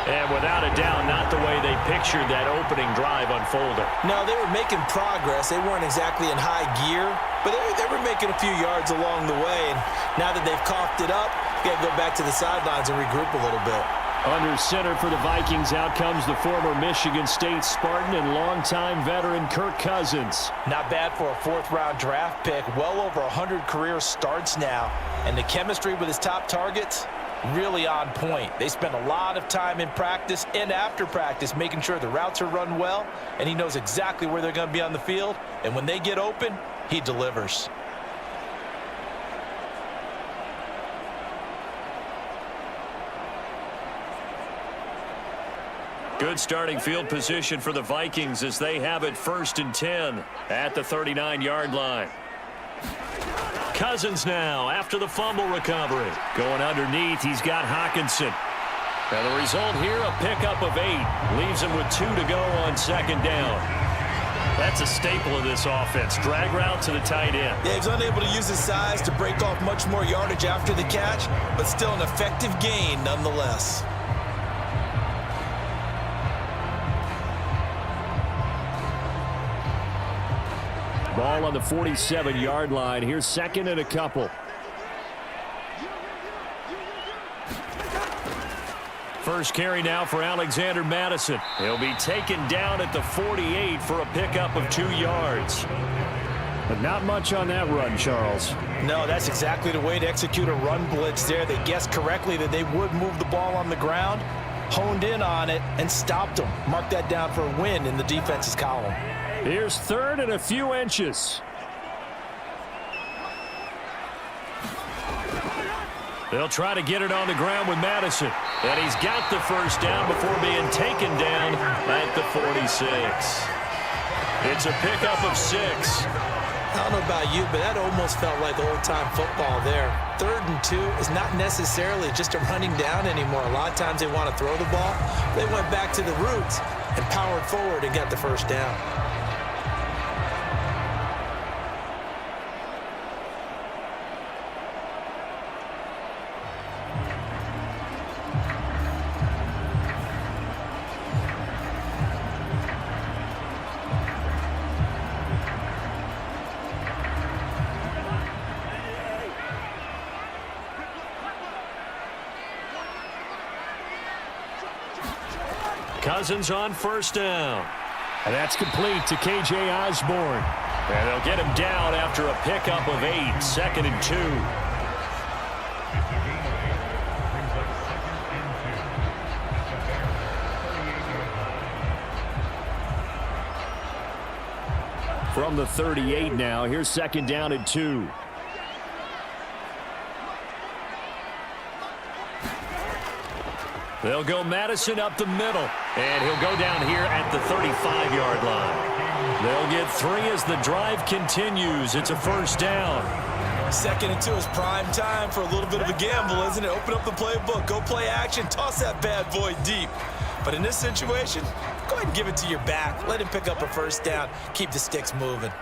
And without a doubt, not the way they pictured that opening drive unfolding. No, they were making progress. They weren't exactly in high gear, but they were making a few yards along the way. And now that they've coughed it up, you got to go back to the sidelines and regroup a little bit. Under center for the Vikings, out comes the former Michigan State Spartan and longtime veteran Kirk Cousins. Not bad for a fourth-round draft pick. Well over 100 career starts now. And the chemistry with his top targets, really on point. They spend a lot of time in practice and after practice making sure the routes are run well, and he knows exactly where they're going to be on the field. And when they get open, he delivers. Good starting field position for the Vikings as they have it 1st and 10 at the 39-yard line. Cousins now after the fumble recovery. Going underneath, he's got Hockenson. And the result here, a pickup of 8. Leaves him with 2 to go on 2nd down. That's a staple of this offense. Drag route to the tight end. Yeah, he's unable to use his size to break off much more yardage after the catch, but still an effective gain nonetheless. Ball on the 47-yard line. Here's 2nd and a couple. First carry now for Alexander Madison. He'll be taken down at the 48 for a pickup of 2 yards. But not much on that run, Charles. No, that's exactly the way to execute a run blitz there. They guessed correctly that they would move the ball on the ground, honed in on it, and stopped them. Mark that down for a win in the defense's column. Here's 3rd and a few inches. They'll try to get it on the ground with Madison. And he's got the first down before being taken down at the 46. It's a pickup of 6. I don't know about you, but that almost felt like old-time football there. 3rd and 2 is not necessarily just a running down anymore. A lot of times they want to throw the ball. They went back to the roots and powered forward and got the first down. Cousins on 1st down. And that's complete to K.J. Osborne. And they'll get him down after a pickup of 8, 2nd and 2. From the 38 now, here's 2nd down and 2. They'll go Madison up the middle, and he'll go down here at the 35-yard line. They'll get 3 as the drive continues. It's a 1st down. 2nd and 2 is prime time for a little bit of a gamble, isn't it? Open up the playbook, go play action, toss that bad boy deep. But in this situation, go ahead and give it to your back. Let him pick up a 1st down. Keep the sticks moving.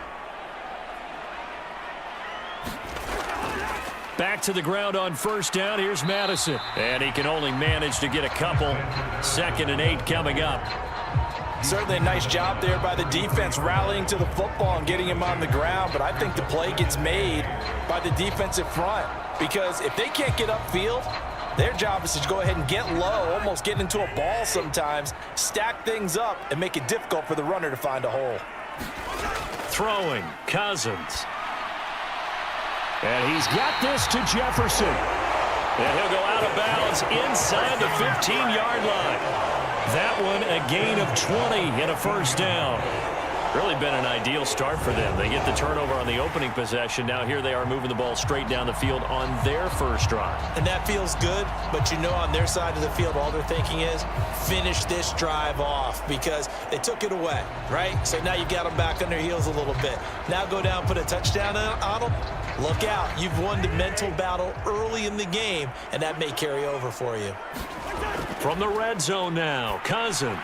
Back to the ground on 1st down. Here's Madison. And he can only manage to get a couple. 2nd and 8 coming up. Certainly a nice job there by the defense rallying to the football and getting him on the ground. But I think the play gets made by the defensive front. Because if they can't get upfield, their job is to go ahead and get low, almost get into a ball sometimes, stack things up, and make it difficult for the runner to find a hole. Throwing, Cousins. And he's got this to Jefferson. And he'll go out of bounds inside the 15-yard line. That one a gain of 20 and a 1st down. Really been an ideal start for them. They get the turnover on the opening possession. Now here they are moving the ball straight down the field on their first drive. And that feels good, but you know on their side of the field all they're thinking is finish this drive off because they took it away, right? So now you got them back on their heels a little bit. Now go down, put a touchdown on them. Look out. You've won the mental battle early in the game, and that may carry over for you. From the red zone now, Cousins.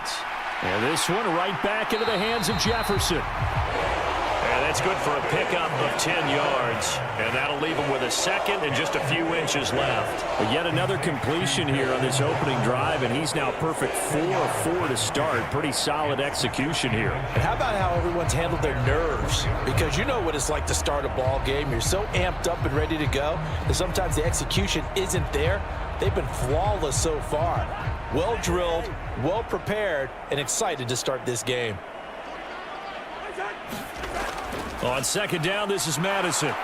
And this one right back into the hands of Jefferson. And That's good for a pickup of 10 yards, and that'll leave him with a second and just a few inches left. But yet another completion here on this opening drive, and he's now perfect 4-4 to start. Pretty solid execution here. And how about how everyone's handled their nerves? Because you know what it's like to start a ball game. You're so amped up and ready to go that sometimes the execution isn't there. They've been flawless so far. Well drilled, well prepared, and excited to start this game. On second down, this is Madison.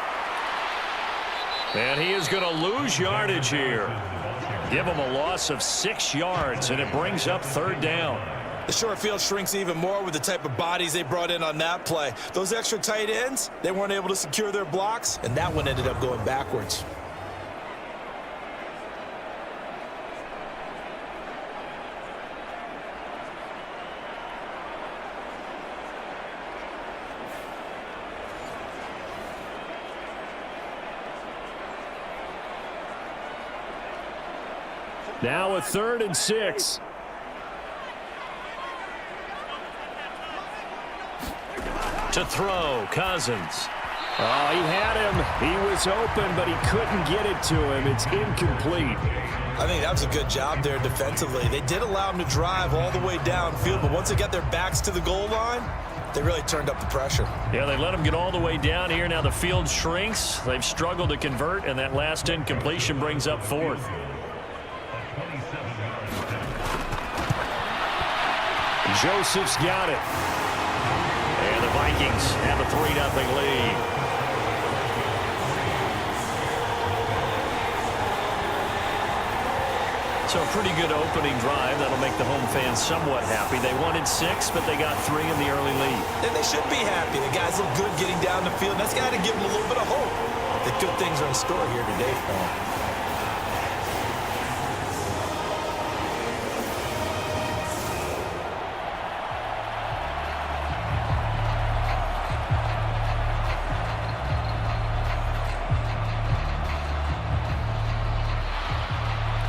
And he is going to lose yardage here. Give him a loss of 6 yards, and it brings up third down. The short field shrinks even more with the type of bodies they brought in on that play. Those extra tight ends, they weren't able to secure their blocks, and that one ended up going backwards. Now a 3rd and 6. To throw, Cousins. Oh, he had him. He was open, but he couldn't get it to him. It's incomplete. I think that was a good job there defensively. They did allow him to drive all the way downfield, but once they got their backs to the goal line, they really turned up the pressure. Yeah, they let him get all the way down here. Now the field shrinks. They've struggled to convert, and that last incompletion brings up 4th. Joseph's got it. And the Vikings have a 3-0 lead. So a pretty good opening drive. That'll make the home fans somewhat happy. They wanted 6, but they got 3 in the early lead. And they should be happy. The guys look good getting down the field. That's got to give them a little bit of hope that good things are in store here today for them.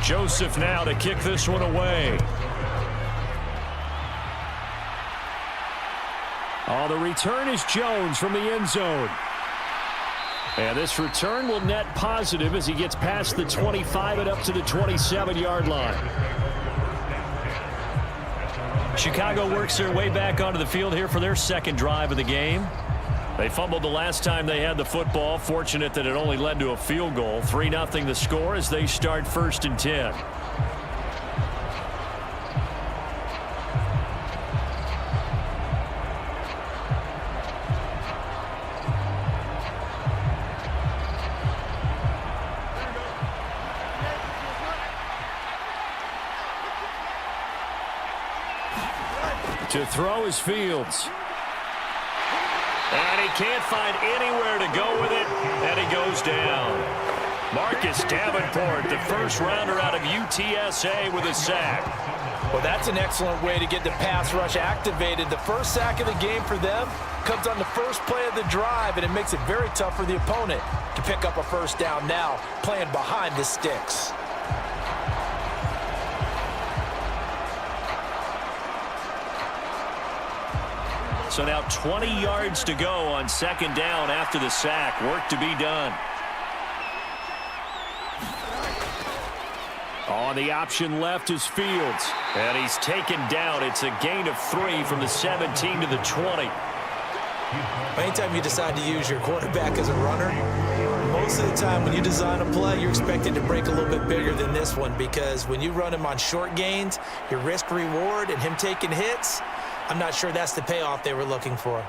Joseph now to kick this one away. Oh, the return is Jones from the end zone. And this return will net positive as he gets past the 25 and up to the 27-yard line. Chicago works their way back onto the field here for their second drive of the game. They fumbled the last time they had the football. Fortunate that it only led to a field goal. 3-0 the score as they start 1st and 10. To throw is Fields. And he can't find anywhere to go with it, and he goes down. Marcus Davenport, the first rounder out of UTSA with a sack. Well, that's an excellent way to get the pass rush activated. The first sack of the game for them comes on the first play of the drive, and it makes it very tough for the opponent to pick up a first down now, playing behind the sticks. So now 20 yards to go on second down after the sack. Work to be done. On the option left is Fields. And he's taken down. It's a gain of 3 from the 17 to the 20. Anytime you decide to use your quarterback as a runner, most of the time when you design a play, you're expected to break a little bit bigger than this one, because when you run him on short gains, your risk reward and him taking hits, I'm not sure that's the payoff they were looking for.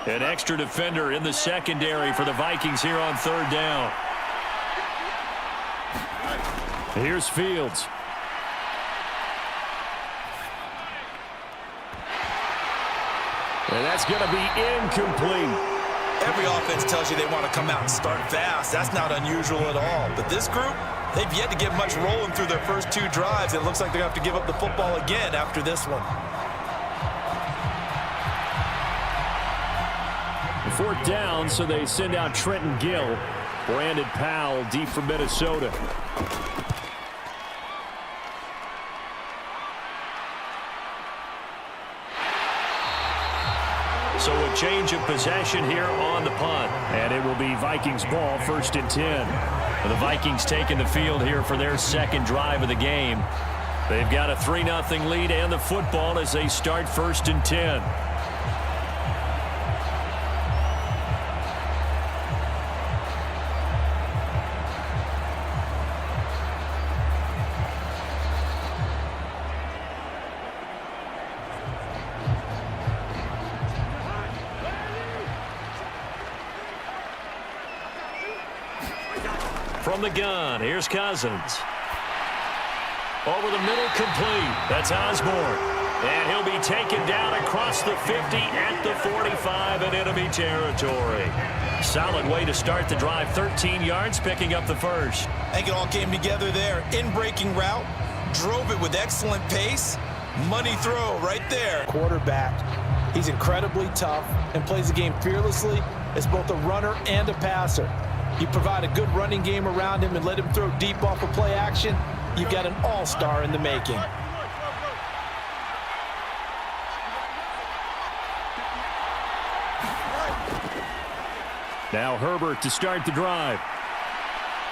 An extra defender in the secondary for the Vikings here on third down. Here's Fields. And that's going to be incomplete. Every offense tells you they want to come out and start fast. That's not unusual at all. But this group, they've yet to get much rolling through their first 2 drives. It looks like they're going to have to give up the football again after this one. 4th down, so they send out Trenton Gill. Brandon Powell deep for Minnesota. So a change of possession here on the punt. And it will be Vikings ball, 1st and 10. The Vikings taking the field here for their second drive of the game. They've got a 3-0 lead and the football as they start 1st and 10. From the gun, here's Cousins. Over the middle, complete. That's Osborne. And he'll be taken down across the 50 at the 45 in enemy territory. Solid way to start the drive. 13 yards, picking up the first. I think it all came together there. In-breaking route, drove it with excellent pace. Money throw right there. Quarterback. He's incredibly tough and plays the game fearlessly as both a runner and a passer. You provide a good running game around him and let him throw deep off of play action, you've got an all-star in the making. Now Herbert to start the drive.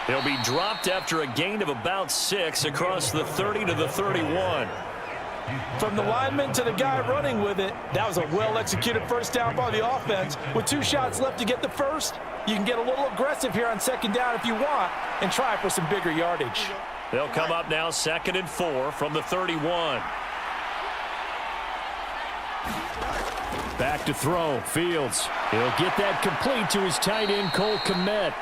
He'll be dropped after a gain of about 6 across the 30 to the 31. From the lineman to the guy running with it, that was a well-executed first down by the offense. With 2 shots left to get the first, you can get a little aggressive here on 2nd down if you want and try for some bigger yardage. They'll come up now 2nd and 4 from the 31. Back to throw. Fields. He'll get that complete to his tight end, Cole Kmet.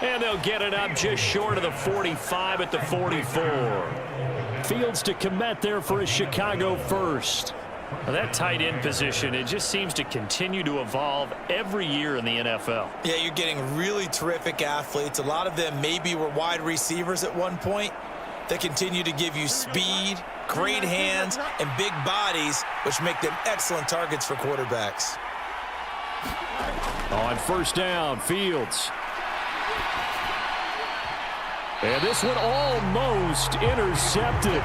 And they'll get it up just short of the 45 at the 44. Fields to Kmet there for his Chicago first. Well, that tight end position, it just seems to continue to evolve every year in the NFL. Yeah, you're getting really terrific athletes. A lot of them maybe were wide receivers at one point. They continue to give you speed, great hands, and big bodies, which make them excellent targets for quarterbacks. On 1st down, Fields. And this one almost intercepted.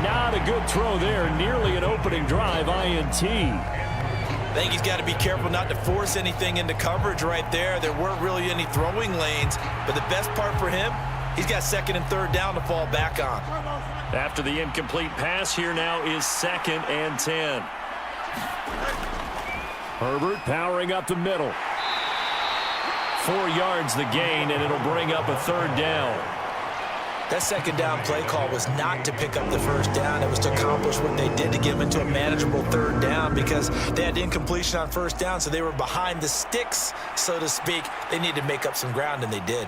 Not a good throw there. Nearly an opening drive, INT. I think he's got to be careful not to force anything into coverage right there. There weren't really any throwing lanes, but the best part for him, he's got 2nd and 3rd down to fall back on. After the incomplete pass, here now is 2nd and 10. Herbert powering up the middle. 4 yards the gain, and it'll bring up a 3rd down. That 2nd down play call was not to pick up the 1st down. It was to accomplish what they did to get them into a manageable 3rd down because they had incompletion on 1st down, so they were behind the sticks, so to speak. They needed to make up some ground, and they did.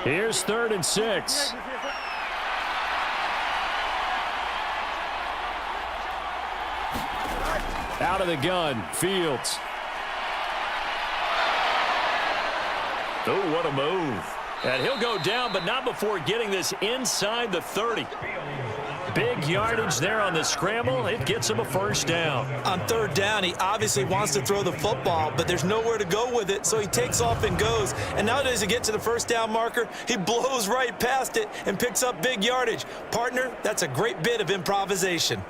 Here's 3rd and 6. Out of the gun, Fields. Oh, what a move. And he'll go down, but not before getting this inside the 30. Big yardage there on the scramble. It gets him a 1st down. On 3rd down, he obviously wants to throw the football, but there's nowhere to go with it, so he takes off and goes. And nowadays, to get to the 1st down marker, he blows right past it and picks up big yardage. Partner, that's a great bit of improvisation.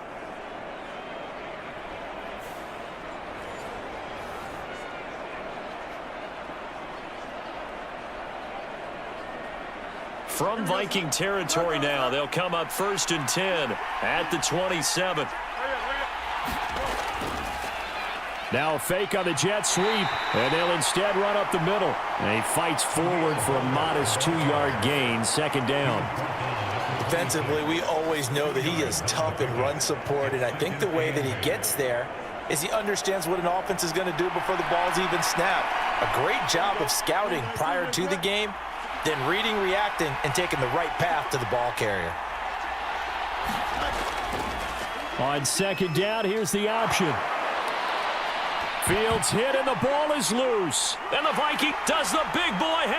From Viking territory now, they'll come up 1st and 10 at the 27. Now a fake on the jet sweep, and they'll instead run up the middle. And he fights forward for a modest 2-yard gain, 2nd down. Defensively, we always know that he is tough in run support, and I think the way that he gets there is he understands what an offense is going to do before the ball's even snapped. A great job of scouting prior to the game, then reading, reacting, and taking the right path to the ball carrier. On 2nd down, here's the option. Fields hit and the ball is loose. And the Viking does the big boy